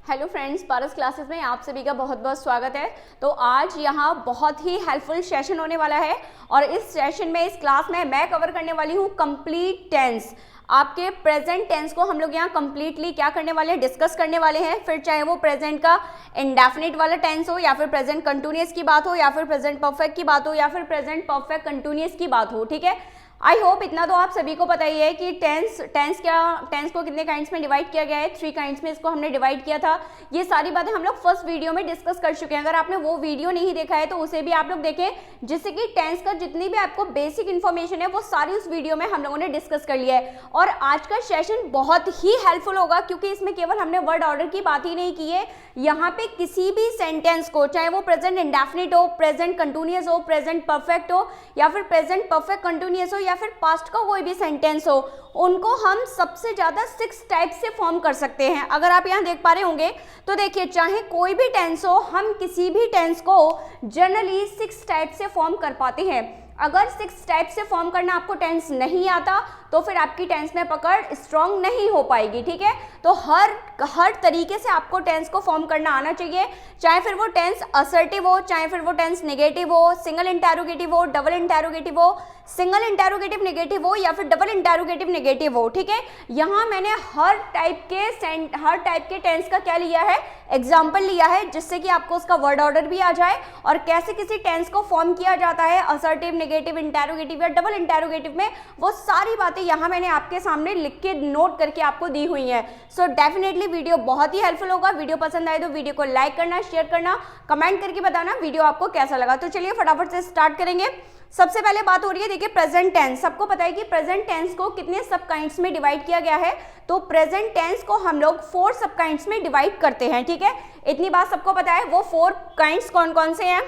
Hello friends, पारस classes में आप सभी का बहुत बहुत स्वागत है। तो आज यहाँ बहुत ही हेल्पफुल सेशन होने वाला है और इस सेशन में, इस क्लास में मैं कवर करने वाली हूँ कंप्लीट टेंस। आपके प्रेजेंट टेंस को हम लोग यहाँ कंप्लीटली क्या करने वाले हैं, डिस्कस करने वाले हैं। फिर चाहे वो प्रेजेंट का इंडेफिनिट वाला टेंस हो, या फिर प्रेजेंट कंटिन्यूअस की बात हो, या फिर प्रेजेंट परफेक्ट की बात हो, या फिर प्रेजेंट परफेक्ट कंटिन्यूअस की बात हो। ठीक है, आई होप इतना तो आप सभी को पता ही है कि टेंस को कितने काइंड्स में डिवाइड किया गया है। 3 काइंड्स में इसको हमने डिवाइड किया था। ये सारी बातें हम लोग फर्स्ट वीडियो में डिस्कस कर चुके हैं। अगर आपने वो वीडियो नहीं देखा है तो उसे भी आप लोग देखें, जिससे कि टेंस का जितनी भी आपको बेसिक इन्फॉर्मेशन है वो सारी उस वीडियो में हम लोगों ने डिस्कस कर लिया है। और आज का सेशन बहुत ही हेल्पफुल होगा, क्योंकि इसमें केवल हमने वर्ड ऑर्डर की बात ही नहीं की है। यहाँ पे किसी भी सेंटेंस को, चाहे वो प्रेजेंट इंडेफिनिट हो, प्रेजेंट कंटिन्यूअस हो, प्रेजेंट परफेक्ट हो, या फिर प्रेजेंट परफेक्ट कंटिन्यूअस हो, या फिर पास्ट का कोई भी सेंटेंस हो, उनको हम सबसे ज्यादा 6 टाइप से फॉर्म कर सकते हैं। अगर आप यहाँ देख पा रहे होंगे तो देखिए, चाहे कोई भी टेंस हो, हम किसी भी टेंस को जनरली 6 टाइप से फॉर्म कर पाते हैं। अगर 6 टाइप से फॉर्म करना आपको टेंस नहीं आता तो फिर आपकी टेंस में पकड़ स्ट्रांग नहीं हो पाएगी। ठीक है, तो हर तरीके से आपको टेंस को फॉर्म करना आना चाहिए, चाहे फिर वो टेंस असर्टिव हो, चाहे फिर वो टेंस नेगेटिव हो, सिंगल इंटेरोगेटिव हो, डबल इंटेरोगेटिव हो, सिंगल इंटेरोगेटिव नेगेटिव हो, या फिर डबल इंटेरोगेटिव नेगेटिव हो। ठीक है, यहाँ मैंने हर टाइप के टेंस का क्या लिया है, एग्जाम्पल लिया है, जिससे कि आपको उसका वर्ड ऑर्डर भी आ जाए और कैसे किसी टेंस को फॉर्म किया जाता है, असर्टिव, नेगेटिव, इंटेरोगेटिव या डबल इंटेरोगेटिव में, वो सारी बातें यहाँ मैंने आपके सामने लिख के नोट करके आपको दी हुई है। सो डेफिनेटली वीडियो बहुत ही हेल्पफुल होगा। वीडियो पसंद आए तो वीडियो को लाइक करना, शेयर करना, कमेंट करके बताना वीडियो आपको कैसा लगा। तो चलिए फटाफट से स्टार्ट करेंगे। सबसे पहले बात हो रही है, देखिए प्रेजेंट टेंस। सबको पता है कि प्रेजेंट टेंस को कितने सब काइंड्स में डिवाइड किया गया है। तो प्रेजेंट टेंस को हम लोग 4 सब काइंड्स में डिवाइड करते हैं। ठीक है, इतनी बात सबको पता है। वो 4 काइंड्स कौन कौन से हैं?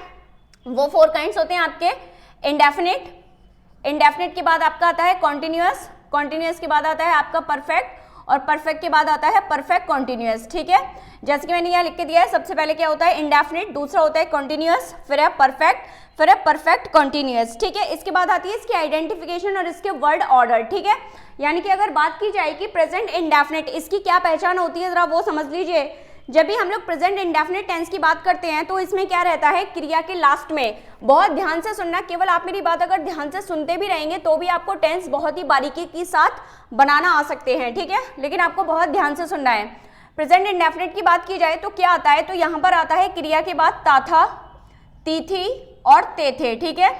वो 4 काइंड्स होते हैं आपके इंडेफिनिट, इंडेफिनिट के बाद आपका आता है कॉन्टिन्यूअस, कॉन्टिन्यूअस के बाद आता है आपका परफेक्ट, और परफेक्ट के बाद आता है परफेक्ट कॉन्टिन्यूअस। ठीक है, जैसे कि मैंने यहाँ लिख के दिया है, सबसे पहले क्या होता है इंडेफिनिट, दूसरा होता है कॉन्टिन्यूअस, फिर है परफेक्ट, फिर है परफेक्ट कॉन्टिन्यूअस। ठीक है, इसके बाद आती है इसकी आइडेंटिफिकेशन और इसके वर्ड ऑर्डर। ठीक है, यानी कि अगर बात की जाए कि प्रेजेंट इंडेफिनिट, इसकी क्या पहचान होती है, जरा वो समझ लीजिए। जब भी हम लोग प्रेजेंट इंडेफिनिट टेंस की बात करते हैं तो इसमें क्या रहता है, क्रिया के लास्ट में, बहुत ध्यान से सुनना, केवल आप मेरी बात अगर ध्यान से सुनते भी रहेंगे तो भी आपको टेंस बहुत ही बारीकी के साथ बनाना आ सकते हैं। ठीक है, लेकिन आपको बहुत ध्यान से सुनना है। प्रेजेंट इंडेफिनिट की बात की जाए तो क्या आता है, तो यहाँ पर आता है क्रिया के बाद ता था, ती थी और ते थे। ठीक है,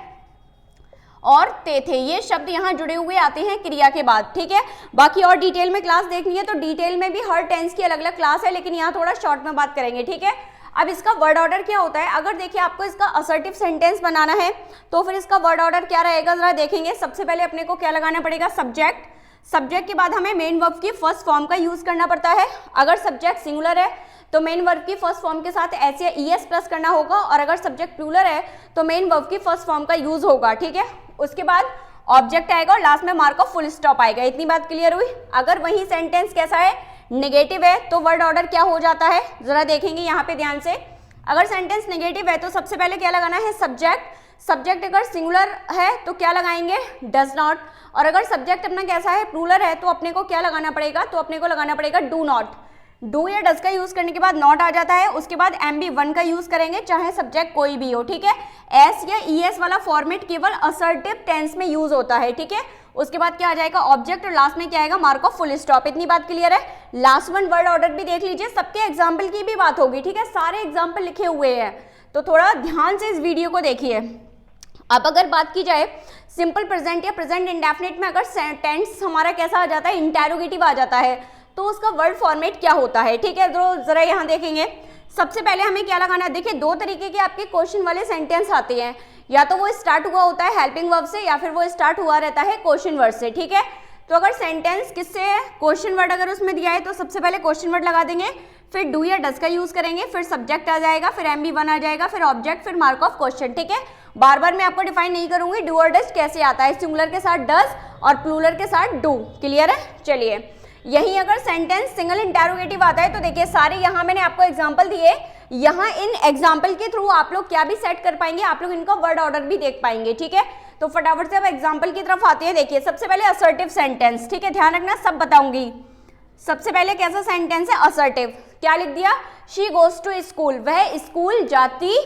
और ते थे, ये शब्द यहाँ जुड़े हुए आते हैं क्रिया के बाद। ठीक है, बाकी और डिटेल में क्लास देखनी है तो डिटेल में भी हर टेंस की अलग अलग क्लास है, लेकिन यहाँ थोड़ा शॉर्ट में बात करेंगे। ठीक है, अब इसका वर्ड ऑर्डर क्या होता है। अगर देखिए आपको इसका असर्टिव सेंटेंस बनाना है तो फिर इसका वर्ड ऑर्डर क्या रहेगा, जरा देखेंगे। सबसे पहले अपने को क्या लगाना पड़ेगा, सब्जेक्ट। सब्जेक्ट के बाद हमें मेन वर्ब की फर्स्ट फॉर्म का यूज करना पड़ता है। अगर सब्जेक्ट सिंगुलर है तो मेन वर्ब की फर्स्ट फॉर्म के साथ एस या ईएस प्लस करना होगा, और अगर सब्जेक्ट प्लूरल है तो मेन वर्ब की फर्स्ट फॉर्म का यूज होगा। ठीक है, उसके बाद ऑब्जेक्ट आएगा और लास्ट में मार्क ऑफ फुल स्टॉप आएगा। इतनी बात क्लियर हुई। अगर वही सेंटेंस कैसा है, नेगेटिव है, तो वर्ड ऑर्डर क्या हो जाता है, जरा देखेंगे यहाँ पे ध्यान से। अगर सेंटेंस नेगेटिव है तो सबसे पहले क्या लगाना है, सब्जेक्ट। सब्जेक्ट अगर सिंगुलर है तो क्या लगाएंगे, डज नॉट। और अगर सब्जेक्ट अपना कैसा है, प्लूरल है, तो अपने को क्या लगाना पड़ेगा, तो अपने को लगाना पड़ेगा डू नॉट। डू या डज का यूज करने के बाद नॉट आ जाता है। उसके बाद MB1 का यूज करेंगे, चाहे सब्जेक्ट कोई भी हो। ठीक है, एस या ईएस वाला फॉर्मेट केवल असर्टिव टेंस में यूज होता है। ठीक है, उसके बाद क्या आ जाएगा, ऑब्जेक्ट, और लास्ट में क्या आएगा, मार्क ऑफ फुल स्टॉप। इतनी बात क्लियर है। लास्ट वन वर्ड ऑर्डर भी देख लीजिए, सबके एग्जाम्पल की भी बात होगी। ठीक है, सारे एग्जाम्पल लिखे हुए हैं, तो थोड़ा ध्यान से इस वीडियो को देखिए। अब अगर बात की जाए सिंपल प्रेजेंट या प्रेजेंट इंडेफिनिट में, अगर टेंस हमारा कैसा आ जाता है, इंटेरोगेटिव आ जाता है, तो उसका वर्ड फॉर्मेट क्या होता है। ठीक है, तो जरा यहाँ देखेंगे। सबसे पहले हमें क्या लगाना है, देखिए 2 तरीके के आपके क्वेश्चन वाले सेंटेंस आते हैं, या तो वो स्टार्ट हुआ होता है हेल्पिंग वर्ब से, या फिर वो स्टार्ट हुआ रहता है क्वेश्चन वर्ड से। ठीक है, तो अगर सेंटेंस किससे है, क्वेश्चन वर्ड अगर उसमें दिया है तो सबसे पहले क्वेश्चन वर्ड लगा देंगे, फिर डू या डज का यूज करेंगे, फिर सब्जेक्ट आ जाएगा, फिर MB1 आ जाएगा, फिर ऑब्जेक्ट, फिर मार्क ऑफ क्वेश्चन। ठीक है, बार बार मैं आपको डिफाइन नहीं करूंगी डू और डज कैसे आता है, सिंगुलर के साथ डज और प्लूरल के साथ डू। क्लियर है, चलिए। यही अगर सेंटेंस सिंगल इंटेरोगेटिव आता है तो देखिए सारे यहाँ मैंने आपको एग्जांपल दिए, यहाँ इन एग्जांपल के थ्रू आप लोग क्या भी सेट कर पाएंगे, आप लोग इनका वर्ड ऑर्डर भी देख पाएंगे। ठीक है, तो फटाफट से अब एग्जांपल की तरफ आते हैं। देखिए सबसे पहले असर्टिव सेंटेंस, ठीक है, ध्यान रखना सब बताऊंगी। सबसे पहले कैसा सेंटेंस है, असर्टिव। क्या लिख दिया, शी गोज टू स्कूल, वह स्कूल जाती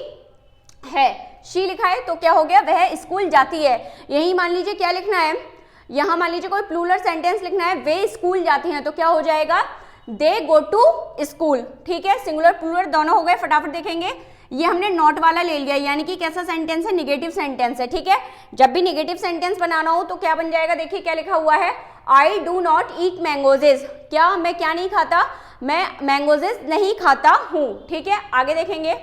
है। शी लिखा है तो क्या हो गया, वह स्कूल जाती है। यही मान लीजिए क्या लिखना है, यहां मान लीजिए कोई प्लूरल सेंटेंस लिखना है, वे स्कूल जाती हैं, तो क्या हो जाएगा, दे गो टू स्कूल। ठीक है, सिंगुलर प्लूरल दोनों हो गए। फटाफट देखेंगे, ये हमने नॉट वाला ले लिया, यानी कि कैसा सेंटेंस है, निगेटिव सेंटेंस है। ठीक है, जब भी निगेटिव सेंटेंस बनाना हो तो क्या बन जाएगा, देखिए क्या लिखा हुआ है, आई डू नॉट ईट मैंगोजेज। क्या, मैं क्या नहीं खाता, मैं मैंगोजेज नहीं खाता हूँ। ठीक है, आगे देखेंगे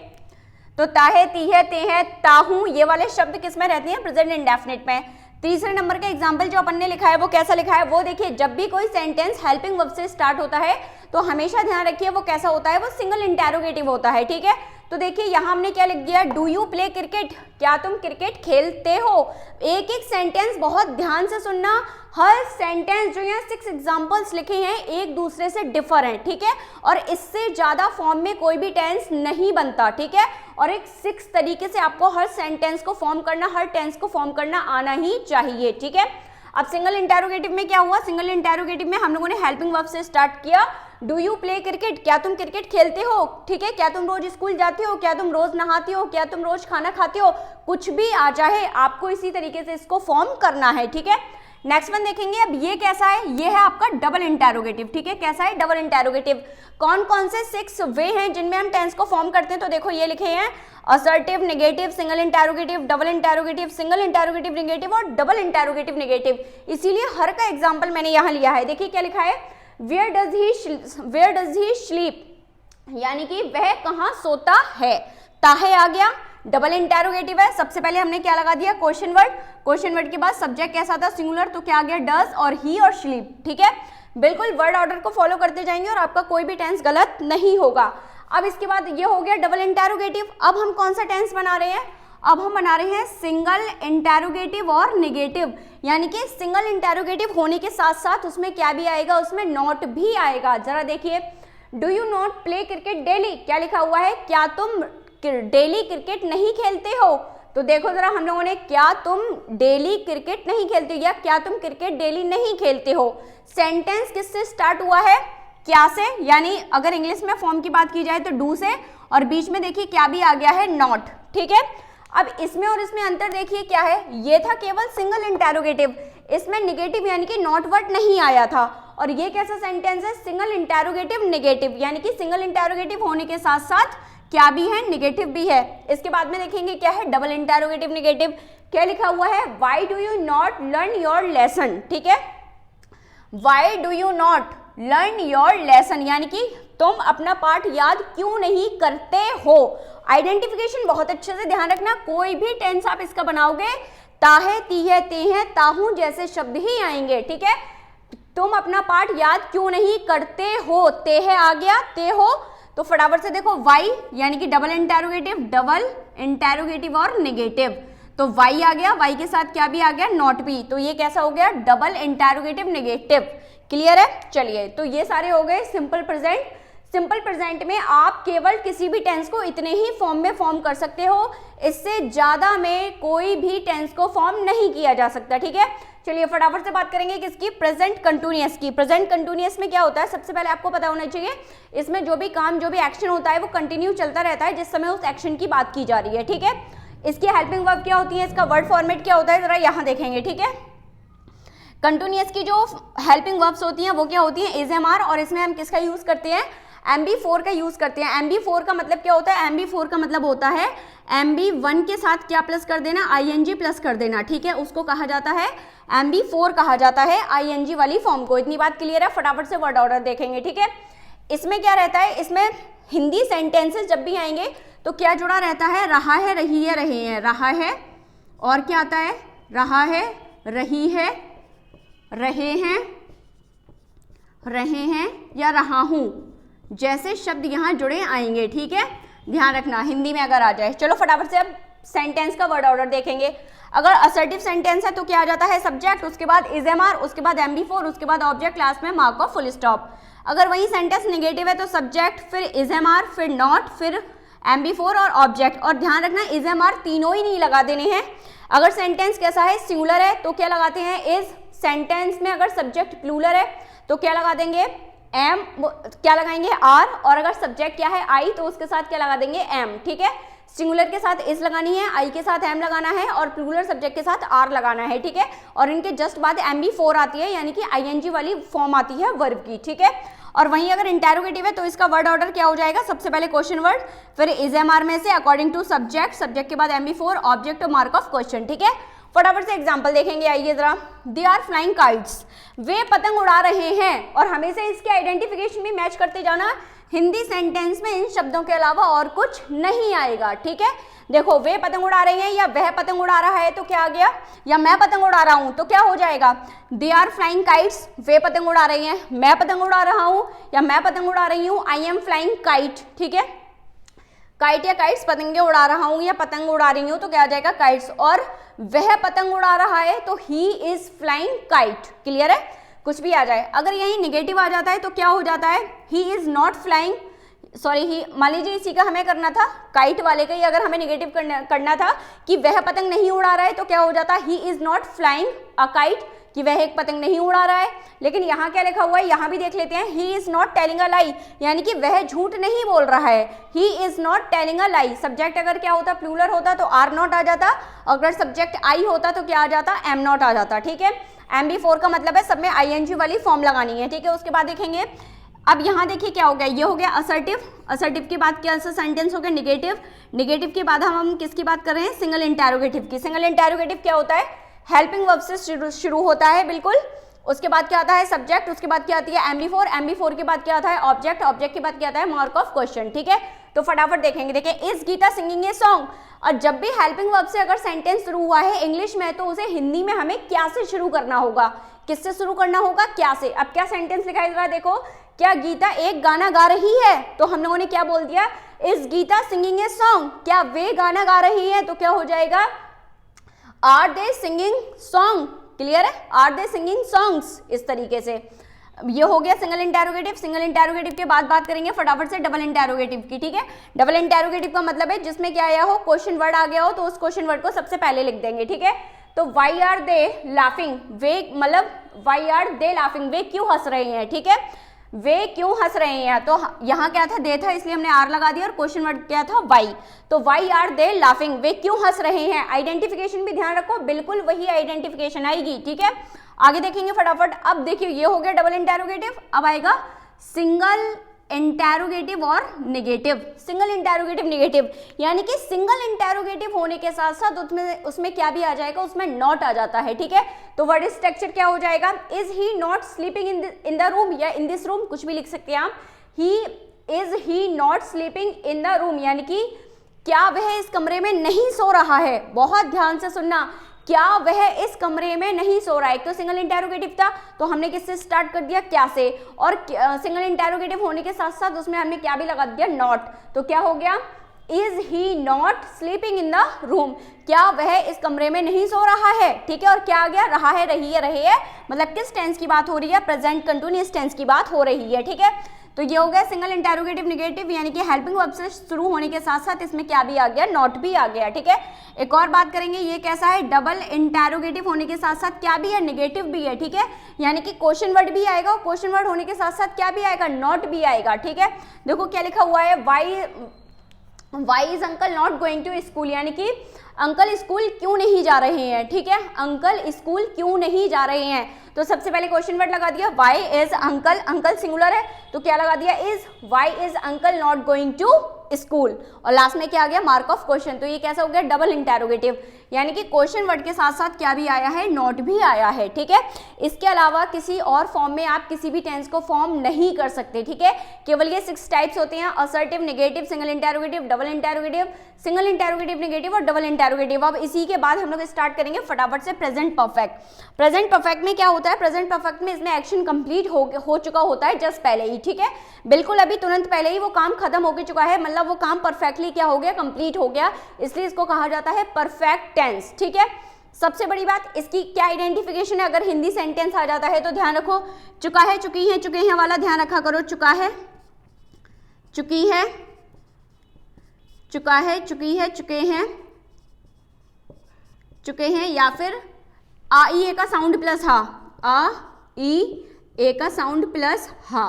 तो ताहे, तीहे, तेहे, ताहू, ये वाले शब्द किस में रहते हैं, प्रेजेंट इंडेफिनिट में। तीसरे नंबर का एग्जाम्पल जो अपन ने लिखा है वो कैसा लिखा है, वो देखिए, जब भी कोई सेंटेंस हेल्पिंग वर्ब से स्टार्ट होता है तो हमेशा ध्यान रखिए वो कैसा होता है, वो सिंगल इंटेरोगेटिव होता है। ठीक है, तो देखिए यहाँ हमने क्या लिख दिया, डू यू प्ले क्रिकेट, क्या तुम क्रिकेट खेलते हो। एक एक सेंटेंस बहुत ध्यान से सुनना, हर सेंटेंस जो यहाँ 6 एग्जाम्पल्स लिखे हैं एक दूसरे से डिफर हैं। ठीक है, और इससे ज्यादा फॉर्म में कोई भी टेंस नहीं बनता। ठीक है, और एक 6 तरीके से आपको हर सेंटेंस को फॉर्म करना, हर टेंस को फॉर्म करना आना ही चाहिए। ठीक है, अब सिंगल इंटेरोगेटिव में क्या हुआ, सिंगल इंटेरोगेटिव में हम लोगों ने हेल्पिंग वर्ब से स्टार्ट किया, डू यू प्ले क्रिकेट, क्या तुम क्रिकेट खेलते हो। ठीक है, क्या तुम रोज स्कूल जाती हो, क्या तुम रोज नहाती हो, क्या तुम रोज खाना खाते हो, कुछ भी आ जाए आपको इसी तरीके से इसको फॉर्म करना है। ठीक है, नेक्स्ट वन देखेंगे, अब ये कैसा है, ये है आपका डबल इंटेरोगेटिव। ठीक है, कैसा है, डबल इंटेरोगेटिव। कौन कौन से 6 वे हैं जिनमें हम टेंस को फॉर्म करते हैं, तो देखो ये लिखे हैं, assertive, negative, single interrogative, double interrogative, single interrogative negative और डबल इंटेरोगेटिव नेगेटिव। इसीलिए हर का एग्जाम्पल मैंने यहाँ लिया है। देखिए क्या लिखा है, वेयर डज ही स्लीप, यानी कि वह कहाँ सोता है। ताहे आ गया, डबल इंटेरोगेटिव है। सबसे पहले हमने क्या लगा दिया, क्वेश्चन वर्ड, क्वेश्चन वर्ड के बाद सब्जेक्ट कैसा था, सिंगुलर, तो क्या आ गया, डज और ही और स्लीप। ठीक है, बिल्कुल वर्ड ऑर्डर को फॉलो करते जाएंगे और आपका कोई भी टेंस गलत नहीं होगा। अब इसके बाद ये हो गया डबल इंटेरोगेटिव। अब हम कौन सा टेंस बना रहे हैं, अब हम बना रहे हैं सिंगल इंटेरोगेटिव और नेगेटिव, यानी कि सिंगल इंटेरोगेटिव होने के साथ साथ उसमें क्या भी आएगा, उसमें नॉट भी आएगा। जरा देखिए, do you not play cricket daily, क्या लिखा हुआ है, क्या तुम डेली क्रिकेट नहीं खेलते हो। तो देखो जरा, हम लोगों ने क्या तुम डेली क्रिकेट नहीं खेलते हो या क्या तुम क्रिकेट डेली नहीं खेलते हो। सेंटेंस किससे स्टार्ट हुआ है, क्या से, यानी अगर इंग्लिश में फॉर्म की बात की जाए तो डू से, और बीच में देखिए क्या भी आ गया है, नॉट। ठीक है, अब इसमें और इसमें अंतर देखिए क्या है, ये था केवल सिंगल इंटेरोगेटिव, इसमें नेगेटिव यानी कि नॉट वर्ड नहीं आया था। और ये कैसा सेंटेंस है, सिंगल इंटेरोगेटिव नेगेटिव, यानी कि सिंगल इंटेरोगेटिव होने के साथ साथ क्या भी है, नेगेटिव भी है। इसके बाद में देखेंगे क्या है, डबल इंटेरोगेटिव नेगेटिव। क्या लिखा हुआ है, why do you not learn your lesson. ठीक है, why do you not learn your lesson, यानी कि तुम अपना पाठ याद क्यों नहीं करते हो। आइडेंटिफिकेशन बहुत अच्छे से ध्यान रखना, कोई भी टेंस आप इसका बनाओगे, ताहे, तीहे, तेहे, ताहू जैसे शब्द ही आएंगे। ठीक है, तुम अपना पाठ याद क्यों नहीं करते हो, तेहे आ गया, ते हो, तो फटाफट से देखो वाई, यानी कि डबल इंटेरोगेटिव और नेगेटिव, तो वाई आ गया, वाई के साथ क्या भी आ गया, नॉट भी, तो ये कैसा हो गया, डबल इंटेरोगेटिव नेगेटिव। क्लियर है, चलिए, तो ये सारे हो गए सिंपल प्रेजेंट। सिंपल प्रेजेंट में आप केवल किसी भी टेंस को इतने ही फॉर्म में फॉर्म कर सकते हो, इससे ज्यादा में कोई भी टेंस को फॉर्म नहीं किया जा सकता। ठीक है, चलिए फटाफट से बात करेंगे किसकी, प्रेजेंट कंटिन्यूअस की। प्रेजेंट कंटिन्यूअस में क्या होता है, सबसे पहले आपको पता होना चाहिए, इसमें जो भी काम, जो भी एक्शन होता है वो कंटिन्यू चलता रहता है जिस समय उस एक्शन की बात की जा रही है। ठीक है, इसकी हेल्पिंग वर्ब क्या होती है, इसका वर्ड फॉर्मेट क्या होता है, जरा यहाँ देखेंगे। ठीक है, कंटिन्यूअस की जो हेल्पिंग वर्ब्स होती हैं वो क्या होती हैं, इज एम आर, और इसमें हम किसका यूज करते हैं, MB4 का यूज करते हैं। MB4 का मतलब क्या होता है, MB4 का मतलब होता है MB1 के साथ क्या प्लस कर देना, ING प्लस कर देना। ठीक है, उसको कहा जाता है MB4 कहा जाता है, ING वाली फॉर्म को। इतनी बात क्लियर है, फटाफट से वर्ड ऑर्डर देखेंगे। ठीक है, इसमें क्या रहता है, इसमें हिंदी सेंटेंसेस जब भी आएंगे तो क्या जुड़ा रहता है, रहा है, रही है, रहे हैं, रहा है, और क्या आता है, रहा है, रही है, रहे हैं या रहा हूं जैसे शब्द यहाँ जुड़े आएंगे। ठीक है, ध्यान रखना हिंदी में अगर आ जाए। चलो फटाफट से अब सेंटेंस का वर्ड ऑर्डर देखेंगे। अगर असर्टिव सेंटेंस है तो क्या आ जाता है, सब्जेक्ट, उसके बाद इज एम आर, उसके बाद MB4, उसके बाद ऑब्जेक्ट, लास्ट में मार्क ऑफ फुल स्टॉप। अगर वही सेंटेंस नेगेटिव है तो सब्जेक्ट, फिर इज एम आर, फिर नॉट, फिर MB4 और ऑब्जेक्ट। और ध्यान रखना इज एम आर तीनों ही नहीं लगा देने हैं। अगर सेंटेंस कैसा है, सिंगुलर है तो क्या लगाते हैं, इज। सेंटेंस में अगर सब्जेक्ट प्लूरल है तो क्या लगा देंगे, एम क्या लगाएंगे आर, और अगर सब्जेक्ट क्या है आई तो उसके साथ क्या लगा देंगे एम, ठीक है। सिंगुलर के साथ इस लगानी है, आई के साथ एम लगाना है और प्लूरल सब्जेक्ट के साथ आर लगाना है, ठीक है। और इनके जस्ट बाद MB4 आती है, यानी कि ING वाली फॉर्म आती है वर्ब की, ठीक है। और वहीं अगर इंटेरोगेटिव है तो इसका वर्ड ऑर्डर क्या हो जाएगा, सबसे पहले क्वेश्चन वर्ड, फिर इज MR में से अकॉर्डिंग टू सब्जेक्ट, सब्जेक्ट के बाद MB4, ऑब्जेक्ट और मार्क ऑफ क्वेश्चन, ठीक है। फटाफट से एग्जाम्पल देखेंगे, आइए जरा। दे आर फ्लाइंग काइट्स, वे पतंग उड़ा रहे हैं, और हमेशा इसके आइडेंटिफिकेशन भी मैच करते जाना। हिंदी सेंटेंस में इन शब्दों के अलावा और कुछ नहीं आएगा, ठीक है। देखो वे पतंग उड़ा रहे हैं या वह पतंग उड़ा रहा है तो क्या आ गया, या मैं पतंग उड़ा रहा हूं तो क्या हो जाएगा, दे आर फ्लाइंग काइट्स, वे पतंग उड़ा रही हैं, मैं पतंग उड़ा रहा हूं या मैं पतंग उड़ा रही हूं, आई एम फ्लाइंग काइट, ठीक है। काइट या काइट्स, पतंगे उड़ा रहा हूं या पतंग उड़ा रही हूं तो क्या आ जाएगा काइट्स, और वह पतंग उड़ा रहा है तो he is flying kite, clear है। कुछ भी आ जाए, अगर यही निगेटिव आ जाता है तो क्या हो जाता है, he is not flying, sorry he, मान लीजिए इसी का हमें करना था काइट वाले का ही, अगर हमें निगेटिव करना था कि वह पतंग नहीं उड़ा रहा है तो क्या हो जाता, ही is not flying a kite, कि वह एक पतंग नहीं उड़ा रहा है। लेकिन यहाँ क्या लिखा हुआ है, यहाँ भी देख लेते हैं, he is not telling a lie, यानी कि वह झूठ नहीं बोल रहा है, he is not telling a lie. Subject अगर क्या होता, प्लूरल होता तो आर नॉट आ जाता, अगर सब्जेक्ट आई होता तो क्या आ जाता, एम नॉट आ जाता, ठीक है। MB4 का मतलब है सब में ING वाली फॉर्म लगानी है, ठीक है। उसके बाद देखेंगे, अब यहाँ देखिए क्या हो गया, ये हो गया असर्टिव, असर्टिव के बाद क्या सेंटेंस हो गया निगेटिव, निगेटिव के बाद हम किसकी बात कर रहे हैं, सिंगल इंटेरोगेटिव की। सिंगल इंटेरोगेटिव क्या होता है, हेल्पिंग वर्ब से शुरू होता है, बिल्कुल। उसके बाद क्या आता है सब्जेक्ट, उसके बाद क्या आती है MB4, MB4 के बाद क्या आता है ऑब्जेक्ट, ऑब्जेक्ट के बाद क्या आता है मार्क ऑफ क्वेश्चन, ठीक है। तो फटाफट देखेंगे, देखिए is Geeta singing a song, और जब भी हेल्पिंग वर्ब से अगर सेंटेंस शुरू हुआ है इंग्लिश में तो उसे हिंदी में हमें क्या से शुरू करना होगा, किससे शुरू करना होगा, क्या से। अब क्या सेंटेंस लिखा है जरा देखो, क्या गीता एक गाना गा रही है, तो हम लोगों ने क्या बोल दिया, is Geeta singing a song, क्या वे गाना गा रही है, तो क्या हो जाएगा, are they singing song, clear है, आर दे सिंगिंग सॉन्ग्स, इस तरीके से। ये हो गया सिंगल इंटेरोगेटिव। सिंगल इंटेरोगेटिव के बाद बात करेंगे फटाफट से डबल इंटेरोगेटिव की, ठीक है। डबल इंटेरोगेटिव का मतलब है जिसमें क्या आया हो, क्वेश्चन वर्ड आ गया हो तो उस क्वेश्चन वर्ड को सबसे पहले लिख देंगे, ठीक है। तो वाई आर दे लाफिंग, वे मतलब वाई आर दे लाफिंग, वे क्यों हंस रहे हैं, ठीक है, वे क्यों हंस रहे हैं। तो यहाँ क्या था, दे था इसलिए हमने आर लगा दिया, और क्वेश्चन वर्ड क्या था वाई, तो वाई आर दे लाफिंग, वे क्यों हंस रहे हैं। आइडेंटिफिकेशन भी ध्यान रखो, बिल्कुल वही आइडेंटिफिकेशन आएगी, ठीक है। आगे देखेंगे फटाफट। अब देखिए ये हो गया डबल इंटेरोगेटिव, अब आएगा सिंगल इंटेरोगेटिव और नेगेटिव। सिंगल इंटेरोगेटिव नेगेटिव, यानी कि सिंगल इंटेरोगेटिव होने के साथ साथ उसमें क्या भी आ जाएगा, उसमें नॉट आ जाता है, ठीक है। तो वर्ड स्ट्रक्चर क्या हो जाएगा, is he not sleeping in the room, या इन दिस रूम, कुछ भी लिख सकते हैं आप। Is he not sleeping in the room, यानी कि क्या वह इस कमरे में नहीं सो रहा है। बहुत ध्यान से सुनना, क्या वह इस कमरे में नहीं सो रहा है। एक तो सिंगल इंटेरोगेटिव था तो हमने किससे स्टार्ट कर दिया, क्या से, और सिंगल इंटेरोगेटिव होने के साथ साथ उसमें हमने क्या भी लगा दिया, नॉट। तो क्या हो गया, is he not sleeping in the room, क्या वह इस कमरे में नहीं सो रहा है, ठीक है। और क्या आ गया, रहा है, रही है, रहे है, मतलब किस टेंस की बात हो रही है, प्रेजेंट कंटिन्यूअस टेंस की बात हो रही है, ठीक है। तो ये हो गया सिंगल इंटेरोगेटिव नेगेटिव, यानी कि हेल्पिंग वर्ब से शुरू होने के साथ साथ इसमें क्या भी आ गया, नॉट भी आ गया, ठीक है। एक और बात करेंगे, ये कैसा है, डबल इंटेरोगेटिव होने के साथ साथ क्या भी है, नेगेटिव भी है, ठीक है। यानी कि क्वेश्चन वर्ड भी आएगा, और क्वेश्चन वर्ड होने के साथ साथ क्या भी आएगा, नॉट भी आएगा, ठीक है। देखो क्या लिखा हुआ है, why is uncle not going to school, यानी कि अंकल स्कूल क्यों नहीं जा रहे हैं, ठीक है। अंकल स्कूल क्यों नहीं जा रहे हैं, तो सबसे पहले क्वेश्चन वर्ड लगा दिया, why is uncle, uncle singular है तो क्या लगा दिया, is, why is uncle not going to school, और लास्ट में क्या आ गया, मार्क ऑफ क्वेश्चन। तो ये कैसा हो गया, डबल इंटेरोगेटिव, यानी कि क्वेश्चन वर्ड के साथ साथ क्या भी आया है, नॉट भी आया है, ठीक है। इसके अलावा किसी और फॉर्म में आप किसी भी टेंस को फॉर्म नहीं कर सकते, ठीक है। केवल ये 6 टाइप्स होते हैं, assertive, negative, single interrogative, double interrogative, single interrogative negative और डबल इंटेरोगेटिव। अब इसी के बाद हम लोग स्टार्ट करेंगे फटाफट से प्रेजेंट परफेक्ट। प्रेजेंट परफेक्ट में क्या होता है, प्रेजेंट परफेक्ट में इसमें एक्शन कंप्लीट हो चुका होता है जस्ट पहले ही, ठीक है। बिल्कुल अभी तुरंत पहले ही वो काम खत्म हो चुका है, मतलब वो काम परफेक्टली क्या हो गया, कंप्लीट हो गया, इसलिए इसको कहा जाता है परफेक्ट टेंस, ठीक है। सबसे बड़ी बात इसकी क्या आइडेंटिफिकेशन है, अगर हिंदी सेंटेंस आ जाता है तो ध्यान रखो, चुका है, चुकी है, चुके हैं वाला ध्यान रखा करो, चुका है, चुकी है, चुका है, चुकी है, चुके हैं, चुके हैं, या फिर आ ई ए का साउंड प्लस हा, आ ई ए का साउंड प्लस हा,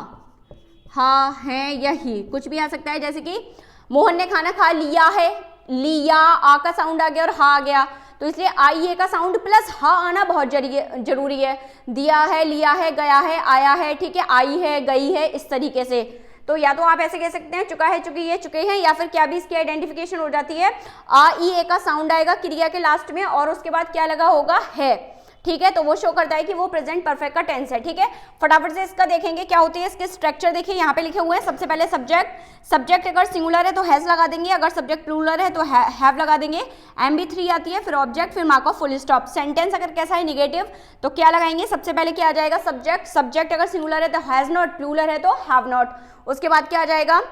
हाँ, हैं, यही कुछ भी आ सकता है। जैसे कि मोहन ने खाना खा लिया है, लिया, आ का साउंड आ गया और हा आ गया, तो इसलिए आई ए का साउंड प्लस हा आना बहुत जरूरी है। दिया है, लिया है, गया है, आया है, ठीक है, आई है, गई है, इस तरीके से। तो या तो आप ऐसे कह सकते हैं चुका है, चुकी है, चुके हैं, या फिर क्या भी इसकी आइडेंटिफिकेशन हो जाती है, आ ई ए का साउंड आएगा क्रिया के लास्ट में और उसके बाद क्या लगा होगा, है, ठीक है। तो वो शो करता है कि वो प्रेजेंट परफेक्ट का टेंस है, ठीक है। फटाफट से इसका देखेंगे क्या होती है इसके स्ट्रक्चर। देखिए यहाँ पे लिखे हुए हैं, सबसे पहले सब्जेक्ट अगर सिंगुलर है तो हैज लगा देंगे, अगर सब्जेक्ट प्लूरल है तो हैव लगा देंगे। MB3 आती है, फिर ऑब्जेक्ट, फिर mark of full stop. Sentence अगर कैसा है निगेटिव तो क्या लगाएंगे, सबसे पहले क्या आ जाएगा, सब्जेक्ट अगर सिंगुलर है तो हैज नॉट, प्लूरल है तो हैव नॉट। उसके बाद क्या आ जाएगा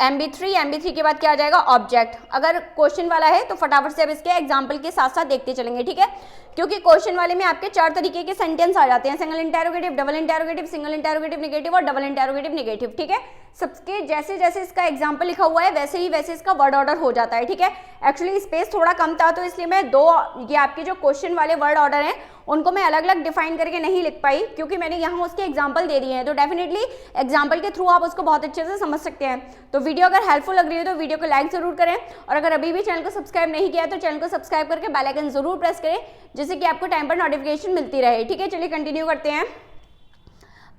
MB3 के बाद क्या आ जाएगा, ऑब्जेक्ट। अगर क्वेश्चन वाला है तो फटाफट से अब इसके एग्जांपल के साथ साथ देखते चलेंगे, ठीक है। क्योंकि क्वेश्चन वाले में आपके 4 तरीके के सेंटेंस आ जाते हैं, single interrogative, double interrogative, single interrogative negative और डबल इंटेरोगेटिव नेगेटिव, ठीक है। सबके जैसे जैसे इसका एग्जांपल लिखा हुआ है वैसे ही वैसे इसका वर्ड ऑर्डर हो जाता है, ठीक है। एक्चुअली स्पेस थोड़ा कम था तो इसलिए मैं ये आपके जो क्वेश्चन वाले वर्ड ऑर्डर हैं उनको मैं अलग अलग डिफाइन करके नहीं लिख पाई, क्योंकि मैंने यहाँ उसके एग्जाम्पल दे दिए हैं। तो डेफिनेटली एग्जाम्पल के थ्रू आप उसको बहुत अच्छे से समझ सकते हैं। तो वीडियो अगर हेल्पफुल लग रही है तो वीडियो को लाइक जरूर करें, और अगर अभी भी चैनल को सब्सक्राइब नहीं किया तो चैनल को सब्सक्राइब करके बेल आइकन जरूर प्रेस करें, जिससे कि आपको टाइम पर नोटिफिकेशन मिलती रहे, ठीक है। चलिए कंटिन्यू करते हैं।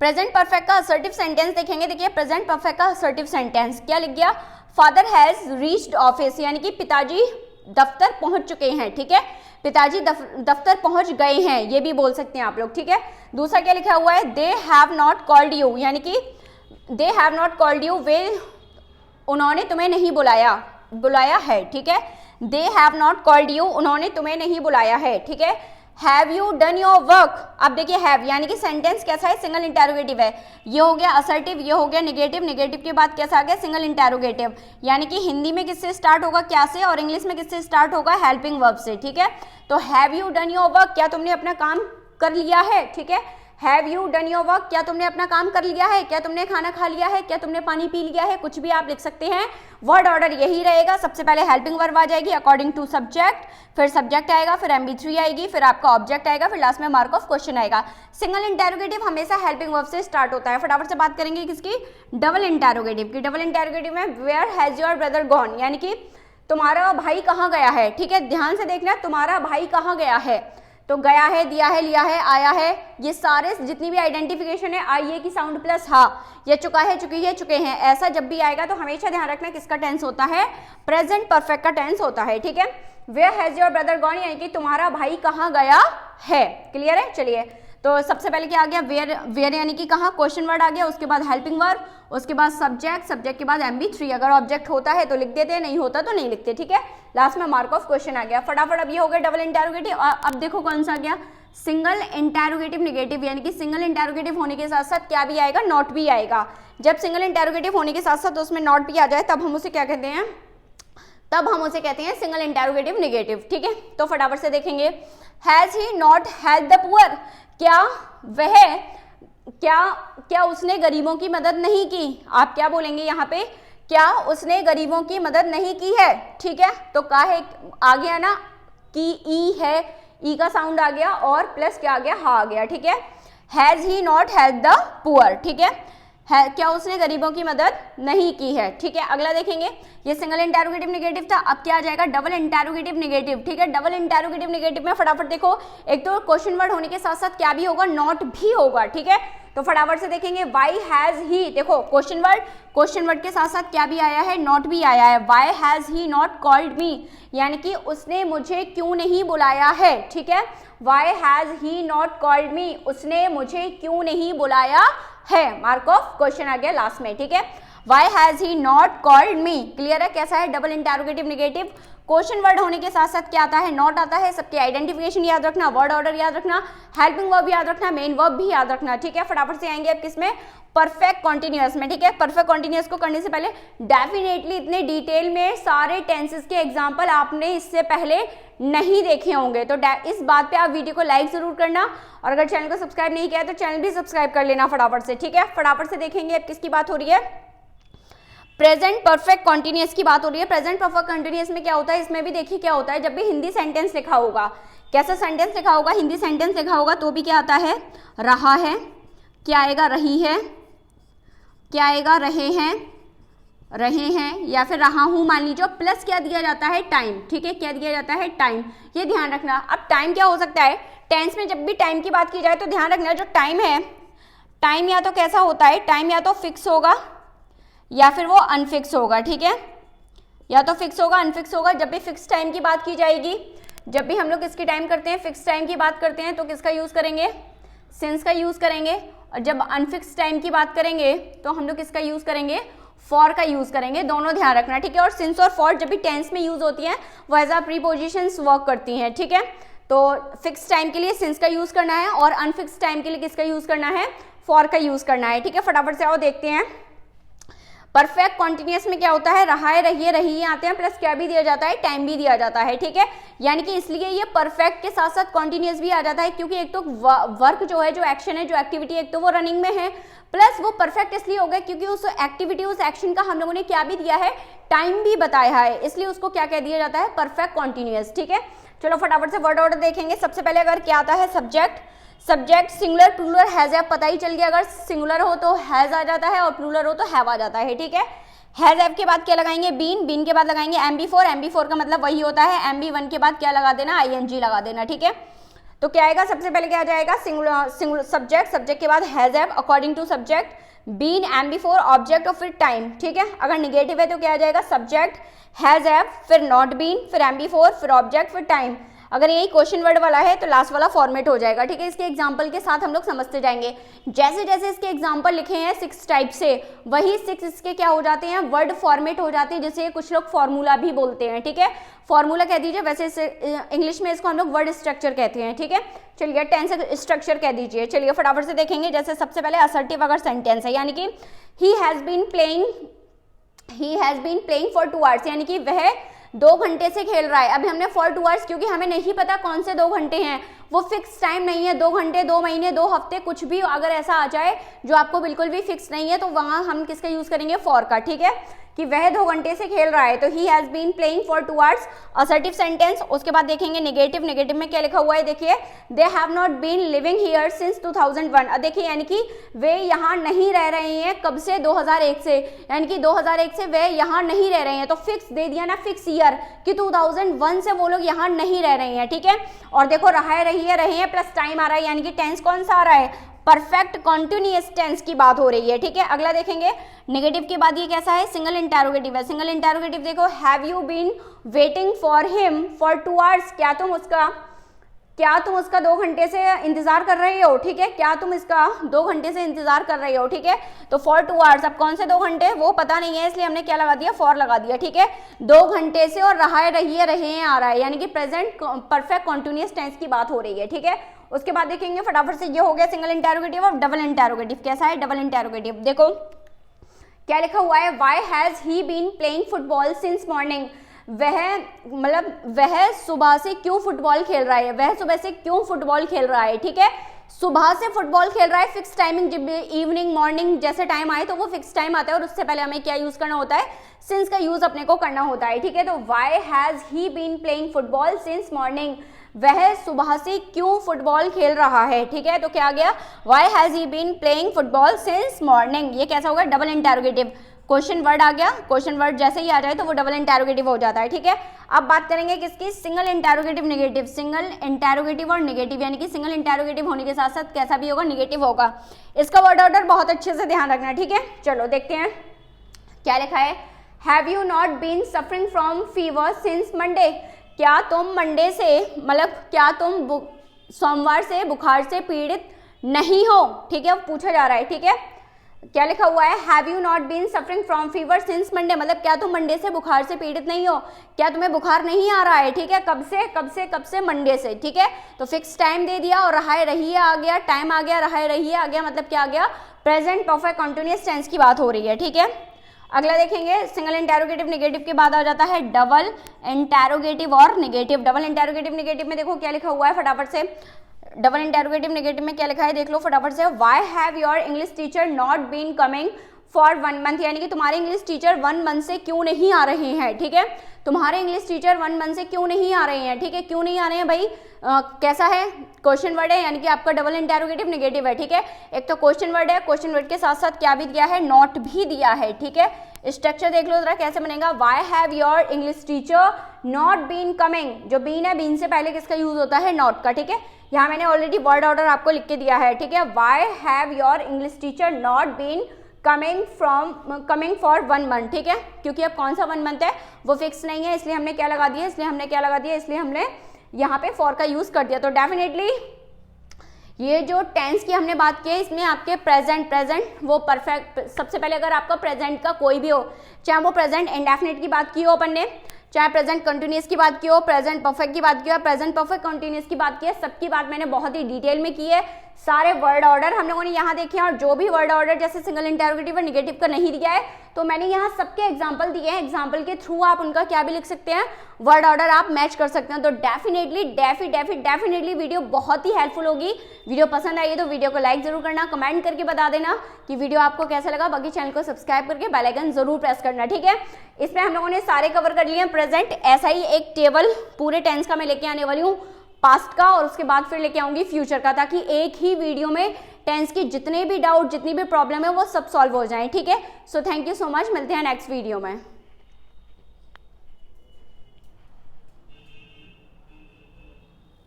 प्रेजेंट परफेक्ट का असर्टिव सेंटेंस देखेंगे। देखिए प्रेजेंट परफेक्ट का असर्टिव सेंटेंस क्या लिख गया, फादर हैज रीच्ड ऑफिस, यानी कि पिताजी दफ्तर पहुंच चुके हैं, ठीक है। पिताजी दफ्तर पहुंच गए हैं, ये भी बोल सकते हैं आप लोग, ठीक है। दूसरा क्या लिखा हुआ है, they have not called you, यानी कि they have not called you, वे उन्होंने तुम्हें नहीं बुलाया है, ठीक है। They have not called you, उन्होंने तुम्हें नहीं बुलाया है, ठीक है। Have you done your work, अब देखिए हैव यानी कि सेंटेंस कैसा है, सिंगल इंटेरोगेटिव है। ये हो गया असर्टिव, ये हो गया नेगेटिव, नेगेटिव के बाद कैसा आ गया, सिंगल इंटेरोगेटिव। यानी कि हिंदी में किससे स्टार्ट होगा, क्या से, और इंग्लिश में किससे स्टार्ट होगा, हेल्पिंग वर्ब से, ठीक है। तो have you done your work, क्या तुमने अपना काम कर लिया है, ठीक है। Have you done your work, क्या तुमने अपना काम कर लिया है, क्या तुमने खाना खा लिया है, क्या तुमने पानी पी लिया है, कुछ भी आप लिख सकते हैं। वर्ड ऑर्डर यही रहेगा, सबसे पहले हेल्पिंग वर्ब आ जाएगी अकॉर्डिंग टू सब्जेक्ट, फिर सब्जेक्ट आएगा, फिर MB3 आएगी, फिर आपका ऑब्जेक्ट आएगा, फिर लास्ट में मार्क ऑफ क्वेश्चन आएगा। सिंगल इंटेरोगेटिव हमेशा हेल्पिंग वर्ब से स्टार्ट होता है। फटाफट से बात करेंगे किसकी, डबल इंटेरोगेटिव की। डबल इंटेरोगेटिव में where has your brother gone, यानी कि तुम्हारा भाई कहाँ गया है, ठीक है। ध्यान से देखना, तुम्हारा भाई कहाँ गया है, तो गया है, दिया है, लिया है, आया है, ये सारे जितनी भी आइडेंटिफिकेशन है आई ए की साउंड प्लस हा, ये चुका है, चुकी है, चुके हैं, ऐसा जब भी आएगा तो हमेशा ध्यान रखना किसका टेंस होता है, प्रेजेंट परफेक्ट का टेंस होता है, ठीक है। Where has your brother gone, यानी कि तुम्हारा भाई कहाँ गया है, क्लियर है। चलिए तो सबसे पहले क्या आ गया, वेयर यानी कि कहाँ, क्वेश्चन वर्ड आ गया, उसके बाद हेल्पिंग वर्ब, उसके बाद सब्जेक्ट के बाद MB3। अगर ऑब्जेक्ट होता है तो लिख देते हैं, नहीं होता तो नहीं लिखते, ठीक है। लास्ट में मार्क ऑफ क्वेश्चन आ गया। फटाफट अब ये हो गया डबल इंटेरोगेटिव। अब देखो कौन सा आ गया, सिंगल इंटेरोगेटिव नेगेटिव, यानी कि सिंगल इंटेरोगेटिव होने के साथ साथ क्या भी आएगा, नॉट भी आएगा। जब सिंगल इंटेरोगेटिव होने के साथ साथ उसमें नॉट भी आ जाए तब हम उसे क्या कहते हैं, तब हम उसे कहते हैं सिंगल इंटेरोगेटिव नेगेटिव, ठीक है। तो फटाफट से देखेंगे, has he not help the poor, क्या उसने गरीबों की मदद नहीं की। आप क्या बोलेंगे यहाँ पे, क्या उसने गरीबों की मदद नहीं की है, ठीक है। तो का है आ गया ना कि ई है, ई का साउंड आ गया और प्लस क्या आ गया, हा आ गया, ठीक है। Has he not help the poor, ठीक है, क्या उसने गरीबों की मदद नहीं की है, ठीक है। अगला देखेंगे, ये सिंगल इंटेरोगेटिव नेगेटिव था, अब क्या आ जाएगा, डबल इंटेरोगेटिव नेगेटिव, ठीक है। डबल इंटेरोगेटिव नेगेटिव में फटाफट देखो, एक तो क्वेश्चन वर्ड होने के साथ साथ क्या भी होगा, नॉट भी होगा, ठीक है। तो फटाफट से देखेंगे, वाई हैज ही, देखो क्वेश्चन वर्ड के साथ साथ क्या भी आया है, नॉट भी आया है। Why has he not called me, यानी कि उसने मुझे क्यों नहीं बुलाया है, ठीक है। Why has he not called me, उसने मुझे क्यों नहीं बुलाया है, मार्क ऑफ क्वेश्चन आ गया लास्ट में, ठीक है। Why has he not called me, clear है। कैसा है, double interrogative negative, question word होने के साथ साथ क्या आता है, नॉट आता है। सबके आइडेंटिफिकेशन याद रखना, वर्ड ऑर्डर याद रखना, हेल्पिंग वर्ब याद रखना, मेन वर्ब भी याद रखना, ठीक है। फटाफट से आएंगे अब किसमें, परफेक्ट कॉन्टिन्यूअस में, ठीक है। परफेक्ट कॉन्टिन्यूअस को करने से पहले डेफिनेटली इतने डिटेल में सारे टेंसेस के एग्जाम्पल आपने इससे पहले नहीं देखे होंगे, तो इस बात पे आप वीडियो को लाइक जरूर करना, और अगर चैनल को सब्सक्राइब नहीं किया है तो चैनल भी सब्सक्राइब कर लेना फटाफट से, ठीक है। फटाफट से देखेंगे अब किसकी बात हो रही है, प्रेजेंट परफेक्ट कॉन्टिन्यूअस की बात हो रही है। प्रेजेंट परफेक्ट कॉन्टिन्यूअस में क्या होता है, इसमें भी देखिए क्या होता है, जब भी हिंदी सेंटेंस लिखा होगा, कैसा सेंटेंस लिखा होगा, हिंदी सेंटेंस लिखा होगा तो भी क्या आता है, रहा है, क्या आएगा, रही है, क्या आएगा, रहे हैं या फिर रहा हूं मान लीजिए, प्लस क्या दिया जाता है, टाइम। ठीक है, क्या दिया जाता है, टाइम। ये ध्यान रखना। अब टाइम क्या हो सकता है, टेंस में जब भी टाइम की बात की जाए तो ध्यान रखना जो टाइम है, टाइम या तो कैसा होता है, टाइम या तो फिक्स होगा या फिर वो अनफिक्स होगा। ठीक है, या तो फिक्स होगा अनफिक्स होगा। जब भी फिक्स टाइम की बात की जाएगी, जब भी हम लोग किसकी टाइम करते हैं, फिक्स टाइम की बात करते हैं, तो किसका यूज करेंगे, सिंस का यूज करेंगे। और जब अनफिक्स टाइम की बात करेंगे तो हम लोग किसका यूज करेंगे, फॉर का यूज करेंगे। दोनों ध्यान रखना। ठीक है, और सिंस और फॉर जब भी टेंस में यूज होती है वो एज अ प्रीपोजिशंस वर्क करती हैं। ठीक है, तो फिक्स टाइम के लिए सिंस का यूज करना है और अनफिक्स टाइम के लिए किसका यूज करना है, फॉर का यूज करना है। ठीक है, फटाफट से आओ देखते हैं। परफेक्ट कॉन्टिन्यूअस में क्या होता है, रहा है, रहिए, रही आते हैं, प्लस क्या भी दिया जाता है, टाइम भी दिया जाता है। ठीक है, यानी कि इसलिए ये परफेक्ट के साथ साथ कॉन्टिन्यूअस भी आ जाता है, क्योंकि एक तो वर्क जो है, जो एक्शन है, जो एक्टिविटी, एक तो वो रनिंग में है, प्लस वो परफेक्ट इसलिए हो गया क्योंकि उस एक्टिविटी, उस एक्शन का हम लोगों ने क्या भी दिया है, टाइम भी बताया है, इसलिए उसको क्या कह दिया जाता है, परफेक्ट कॉन्टिन्यूअस। ठीक है, चलो फटाफट से वर्ड ऑर्डर देखेंगे। सबसे पहले अगर क्या आता है, subject, subject singular plural has have, पता ही चल गया, अगर सिंगुलर हो तो हैज आ जाता है और प्लूरल हो तो हैव आ जाता है। ठीक है, हैज हैव के बाद क्या लगाएंगे, बीन, बीन के बाद लगाएंगे MB4, MB4 का मतलब वही होता है, MB1 के बाद क्या लगा देना, ING लगा देना। ठीक है, तो क्या आएगा, सबसे पहले क्या आ जाएगा, सिंगुलर सब्जेक्ट, सब्जेक्ट के बाद has have according to subject, been, MB4 object और फिर टाइम। ठीक है, अगर निगेटिव है तो क्या आ जाएगा, सब्जेक्ट, हैज हैव, फिर नॉट बीन, फिर MB4, फिर ऑब्जेक्ट, फिर टाइम। अगर यही क्वेश्चन वर्ड वाला है तो लास्ट वाला फॉर्मेट हो जाएगा। ठीक है, इसके एग्जांपल के साथ हम लोग समझते जाएंगे। जैसे जैसे इसके एग्जांपल लिखे हैं 6 टाइप से, वही 6 इसके क्या हो जाते हैं, वर्ड फॉर्मेट हो जाते हैं, जिसे कुछ लोग फॉर्मूला भी बोलते हैं। ठीक है, फॉर्मूला कह दीजिए, वैसे इंग्लिश में इसको हम लोग वर्ड स्ट्रक्चर कहते हैं। ठीक है, चलिए टेंस स्ट्रक्चर कह दीजिए। चलिए फटाफट से देखेंगे। जैसे सबसे पहले असर्टिव अगर सेंटेंस है, यानी कि he has been playing for 2 hours, यानी कि वह 2 घंटे से खेल रहा है। अभी हमने फॉर 2 आवर्स, क्योंकि हमें नहीं पता कौन से 2 घंटे हैं, वो फिक्स टाइम नहीं है। 2 घंटे, 2 महीने, 2 हफ्ते, कुछ भी अगर ऐसा आ जाए जो आपको बिल्कुल भी फिक्स नहीं है, तो वहां हम किसका यूज करेंगे, फॉर का। ठीक है, कि वह 2 घंटे से खेल रहा है, तो he has been playing for 2 hours, assertive sentence. उसके बाद देखेंगे निगेटिव, निगेटिव में क्या लिखा हुआ है, देखिए, they have not been living here since 2001। अब देखिए, यानी कि वे यहाँ नहीं रह रहे हैं, कब से, 2001 से, यानी कि 2001 से वे यहाँ नहीं रह रहे हैं। तो फिक्स दे दिया ना, फिक्स ईयर, कि 2001 से वो लोग यहाँ नहीं रह रहे हैं। ठीक है, और देखो रहा है, रही है, रहे हैं, प्लस टाइम आ रहा है, यानी कि टेंस कौन सा आ रहा है, परफेक्ट कॉन्टिन्यूअस टेंस की बात हो रही है। ठीक है, अगला देखेंगे नेगेटिव के बाद ये कैसा है, सिंगल इंटरोगेटिव है। सिंगल इंटरोगेटिव देखो, have you been waiting for him for 2 hours, क्या तुम उसका 2 घंटे से इंतजार कर रहे हो। ठीक है, क्या तुम इसका 2 घंटे से इंतजार कर रहे हो। ठीक है, तो फॉर 2 आवर्स, अब कौन से 2 घंटे वो पता नहीं है, इसलिए हमने क्या लगा दिया, फॉर लगा दिया। ठीक है, 2 घंटे से और रहा है, रही है, रहे हैं आ रहा है, यानी कि प्रेजेंट परफेक्ट कॉन्टिन्यूअस टेंस की बात हो रही है। ठीक है, उसके बाद देखेंगे फटाफट से, ये हो गया सिंगल इंटरोगेटिव। और डबल इंटरोगेटिव कैसा है, डबल इंटरोगेटिव देखो क्या लिखा हुआ है, why has he been playing football since morning, वह सुबह से क्यों फुटबॉल खेल रहा है, वह सुबह से क्यों फुटबॉल खेल रहा है। ठीक है, सुबह से फुटबॉल खेल रहा है, फिक्स टाइमिंग, जब इवनिंग, मॉर्निंग जैसे टाइम आए तो वो फिक्स टाइम आता है, और उससे पहले हमें क्या यूज करना होता है, सिंस का यूज अपने को करना होता है। ठीक है, तो why has he been playing football since morning, वह सुबह से क्यों फुटबॉल खेल रहा है। ठीक है, तो क्या आ गया, why has he been playing football since morning. ये कैसा होगा, डबल इंटरोगेटिव। क्वेश्चन वर्ड आ गया, क्वेश्चन वर्ड जैसे ही आ जाए तो वो डबल इंटरोगेटिव हो जाता है। ठीक है, अब बात करेंगे किसकी, single interrogative, negative. Single interrogative और निगेटिव, यानी कि सिंगल इंटरोगेटिव होने के साथ साथ कैसा भी होगा, निगेटिव होगा। इसका वर्ड ऑर्डर बहुत अच्छे से ध्यान रखना। ठीक है, चलो देखते हैं क्या लिखा है, have you not been suffering from fever since Monday, क्या तुम मंडे से, मतलब क्या तुम सोमवार से बुखार से पीड़ित नहीं हो। ठीक है, पूछा जा रहा है। ठीक है, क्या लिखा हुआ है, have you not been suffering from fever since Monday, मतलब क्या तुम मंडे से बुखार से पीड़ित नहीं हो, क्या तुम्हें बुखार नहीं आ रहा है। ठीक है, कब से मंडे से। ठीक है, तो फिक्स टाइम दे दिया और रहा है, रही है आ गया, टाइम आ गया, रहा है, रही है आ गया, मतलब क्या आ गया, प्रेजेंट परफेक्ट कॉन्टिन्यूअस टेंस की बात हो रही है। ठीक है, अगला देखेंगे, सिंगल इंटरोगेटिव निगेटिव के बाद आ जाता है डबल इंटरोगेटिव और निगेटिव। डबल इंटरोगेटिव निगेटिव में देखो क्या लिखा हुआ है, फटाफट से, डबल इंटरोगेटिव निगेटिव में क्या लिखा है देख लो फटाफट से, why have your English teacher not been coming for 1 month, यानी कि तुम्हारे इंग्लिश टीचर 1 मंथ से क्यों नहीं आ रहे हैं, ठीक है। तुम्हारे इंग्लिश टीचर 1 मंथ से क्यों नहीं आ रहे हैं, ठीक है। क्यों नहीं आ रहे हैं भाई, कैसा है, क्वेश्चन वर्ड है, यानी कि आपका डबल इंटेरोगेटिव नेगेटिव है, ठीक है। एक तो क्वेश्चन वर्ड है, क्वेश्चन वर्ड के साथ साथ क्या भी दिया है, नॉट भी दिया है, ठीक है। स्ट्रक्चर देख लो जरा कैसे बनेगा, why have your English teacher not been coming, जो बीन है, बीन से पहले किसका यूज होता है, नॉट का, ठीक है। यहाँ मैंने ऑलरेडी वर्ड ऑर्डर आपको लिख के दिया है, ठीक है। Why have your English teacher not been coming for 1 month, ठीक है, क्योंकि अब कौन सा 1 मंथ है वो फिक्स नहीं है, इसलिए हमने क्या लगा दिया, इसलिए हमने यहाँ पे फॉर का यूज कर दिया। तो डेफिनेटली ये जो टेंस की हमने बात की है, इसमें आपके प्रेजेंट वो परफेक्ट, सबसे पहले अगर आपका प्रेजेंट का कोई भी हो, चाहे वो प्रेजेंट इंडेफिनिट की बात की हो अपन ने, चाहे प्रेजेंट कंटिन्यूअस की बात की हो, प्रेजेंट परफेक्ट की बात की हो, प्रेजेंट परफेक्ट कंटिन्यूअस की बात की है, सबकी बात मैंने बहुत ही डिटेल में की है। सारे वर्ड ऑर्डर हम लोगों ने यहाँ देखे हैं, और जो भी वर्ड ऑर्डर जैसे सिंगल इंटेरोगेटिव और नेगेटिव का नहीं दिया है, तो मैंने यहाँ सबके एग्जाम्पल दिए हैं, एग्जाम्पल के थ्रू आप उनका क्या भी लिख सकते हैं, वर्ड ऑर्डर आप मैच कर सकते हैं। तो डेफिनेटली वीडियो बहुत ही हेल्पफुल होगी। वीडियो पसंद आई है तो वीडियो को लाइक जरूर करना, कमेंट करके बता देना कि वीडियो आपको कैसा लगा, बाकी चैनल को सब्सक्राइब करके बेल आइकन जरूर प्रेस करना, ठीक है। इसमें हम लोगों ने सारे कवर कर लिए हैं प्रेजेंट, ऐसा ही एक टेबल पूरे टेंस का मैं लेके आने वाली हूँ, पास्ट का, और उसके बाद फिर लेके आऊंगी फ्यूचर का, ताकि एक ही वीडियो में टेंस की जितने भी डाउट, जितनी भी प्रॉब्लम है वो सब सॉल्व हो जाएं, ठीक है। So thank you so much, मिलते हैं नेक्स्ट वीडियो में।